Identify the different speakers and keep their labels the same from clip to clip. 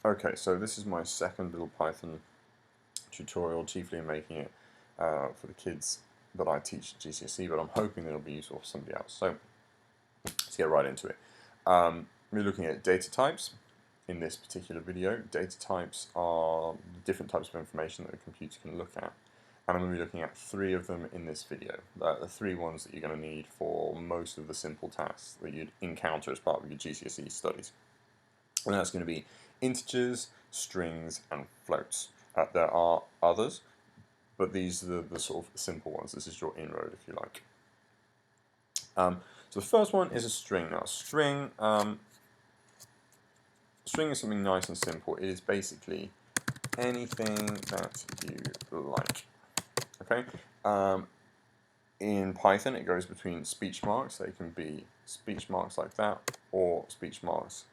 Speaker 1: Okay, so this is my second little Python tutorial, chiefly making it for the kids that I teach at GCSE, but I'm hoping that it'll be useful for somebody else. So let's get right into it. We're looking at data types in this particular video. Data types are different types of information that a computer can look at. And I'm going to be looking at 3 of them in this video. The 3 ones that you're going to need for most of the simple tasks that you'd encounter as part of your GCSE studies. And that's going to be integers, strings, and floats. There are others, but these are the sort of simple ones. This is your inroad, if you like. So the first one is a string. Now, string is something nice and simple. It is basically anything that you like. Okay. In Python, it goes between speech marks. They can be speech marks like that, or speech marks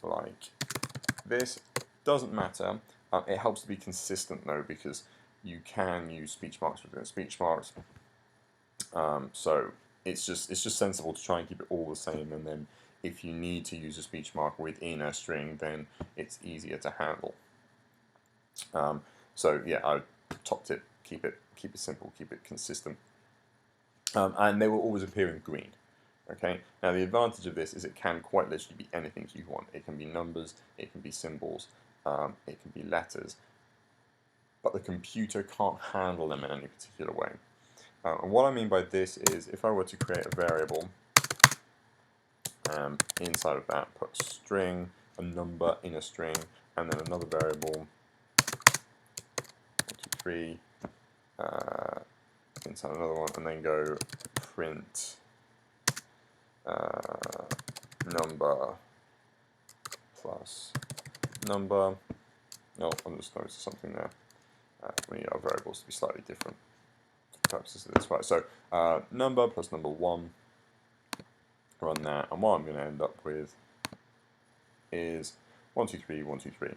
Speaker 1: like this. Doesn't matter. It helps to be consistent though, because you can use speech marks within speech marks. So it's just sensible to try and keep it all the same, and then if you need to use a speech mark within a string, then it's easier to handle. So yeah, I top tip: keep it simple, keep it consistent, and they will always appear in green. Okay. Now the advantage of this is it can quite literally be anything you want. It can be numbers, it can be symbols, it can be letters, but the computer can't handle them in any particular way. And what I mean by this is, if I were to create a variable, inside of that put string, a number in a string, and then another variable, 1, 2, 3, inside another one, and then go print number plus number. No, I'm just noticing something there. We need our variables to be slightly different for purposes of this. Right, so number plus number 1, run that, and what I'm going to end up with is 1, 2, 3, 1, 2, 3.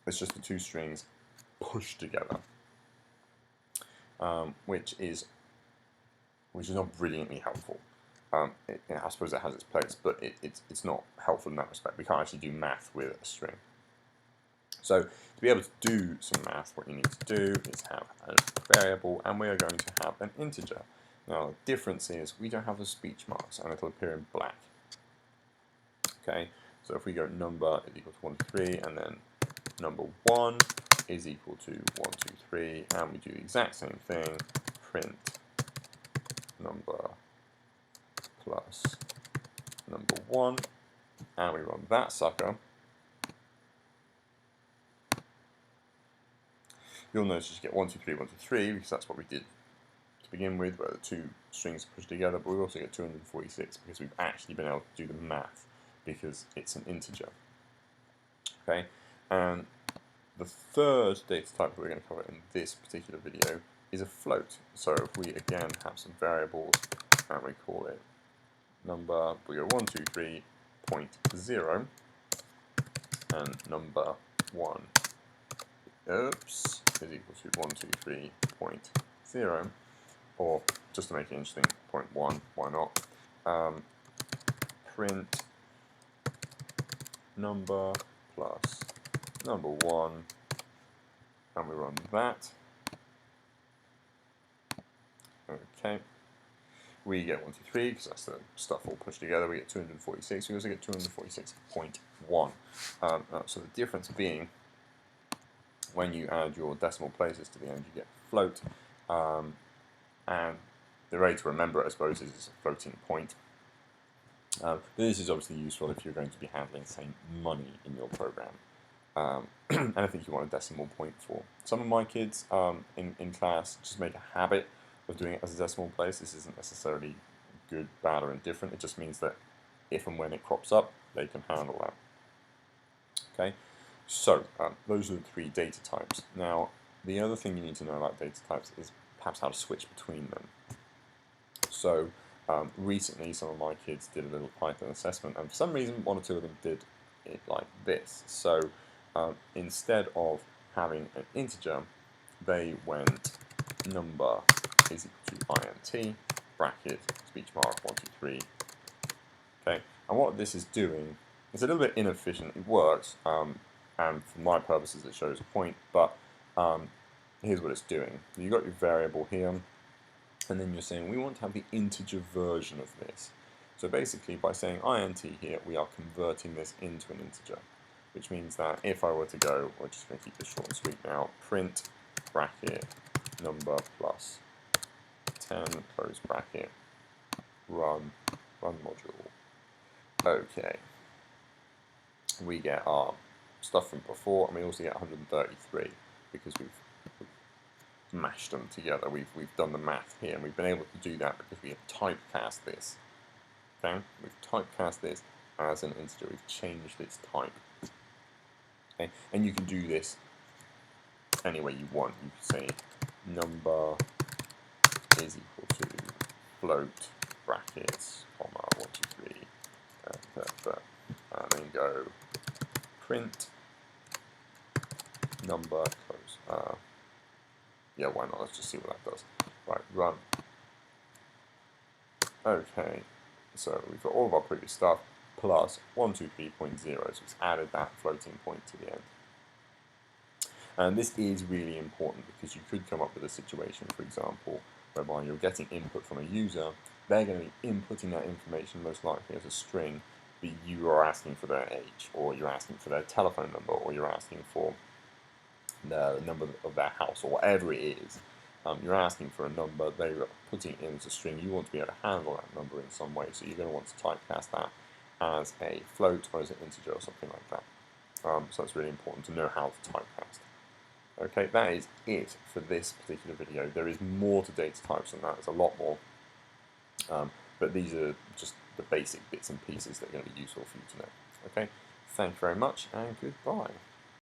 Speaker 1: It's just the 2 strings pushed together, which is not brilliantly helpful. I suppose it has its place, but it's not helpful in that respect. We can't actually do math with a string. So to be able to do some math, what you need to do is have a variable, and we are going to have an integer. Now the difference is we don't have the speech marks, and it'll appear in black. Okay, so if we go number is equal to 1, 2, 3, and then number 1 is equal to 1, 2, 3, and we do the exact same thing, print number plus number 1, and we run that sucker. You'll notice you get 1, 2, 3, 1, 2, 3, because that's what we did to begin with, where the 2 strings are pushed together, but we also get 246 because we've actually been able to do the math, because it's an integer. Okay, and the third data type that we're going to cover in this particular video is a float. So if we again have some variables, and we call it number, we go 1, 2, 3, 0, and number 1 is equal to 1, 2, 3, 0, or just to make it interesting, 0.1, why not? Print number plus number 1, and we run that. Okay, we get 1, 2, 3 because that's the stuff all pushed together. We get 246. We also get 246.1. So the difference being, when you add your decimal places to the end, you get float, and the way to remember it, I suppose, is it's a floating point. This is obviously useful if you're going to be handling, say, money in your program. And I think you want a decimal point for. Some of my kids in class just make a habit of doing it as a decimal place. This isn't necessarily good, bad, or indifferent. It just means that if and when it crops up, they can handle that. Okay, so those are the 3 data types. Now, the other thing you need to know about data types is perhaps how to switch between them. So recently, some of my kids did a little Python assessment, and for some reason, 1 or 2 of them did it like this. So instead of having an integer, they went number is equal to int, bracket, speech mark, 1, 2, 3. Okay, and what this is doing It's a little bit inefficient. It works, and for my purposes it shows a point, but here's what it's doing. You've got your variable here, and then you're saying we want to have the integer version of this. So basically by saying int here, we are converting this into an integer, which means that if I were to go, we're just going to keep this short and sweet now, print bracket number plus 10 close bracket run module. Okay, we get our stuff from before, and we also get 133 because we've mashed them together. We've done the math here, and we've been able to do that because we have typecast this. Okay, we've typecast this as an integer. We've changed its type. Okay, and you can do this any way you want. You can say number is equal to float brackets comma 1 2 3 and then go print number close. Yeah, why not? Let's just see what that does. Right, run. Okay, so we've got all of our previous stuff plus 123.0, so it's added that floating point to the end. And this is really important because you could come up with a situation, for example, whereby you're getting input from a user, they're going to be inputting that information most likely as a string, but you are asking for their age, or you're asking for their telephone number, or you're asking for the number of their house, or whatever it is. You're asking for a number, they're putting it in as a string, you want to be able to handle that number in some way, so you're going to want to typecast that as a float or as an integer or something like that. So it's really important to know how to typecast. Okay, that is it for this particular video. There is more to data types than that, there's a lot more, but these are just the basic bits and pieces that are going to be useful for you to know. Okay, thank you very much and goodbye.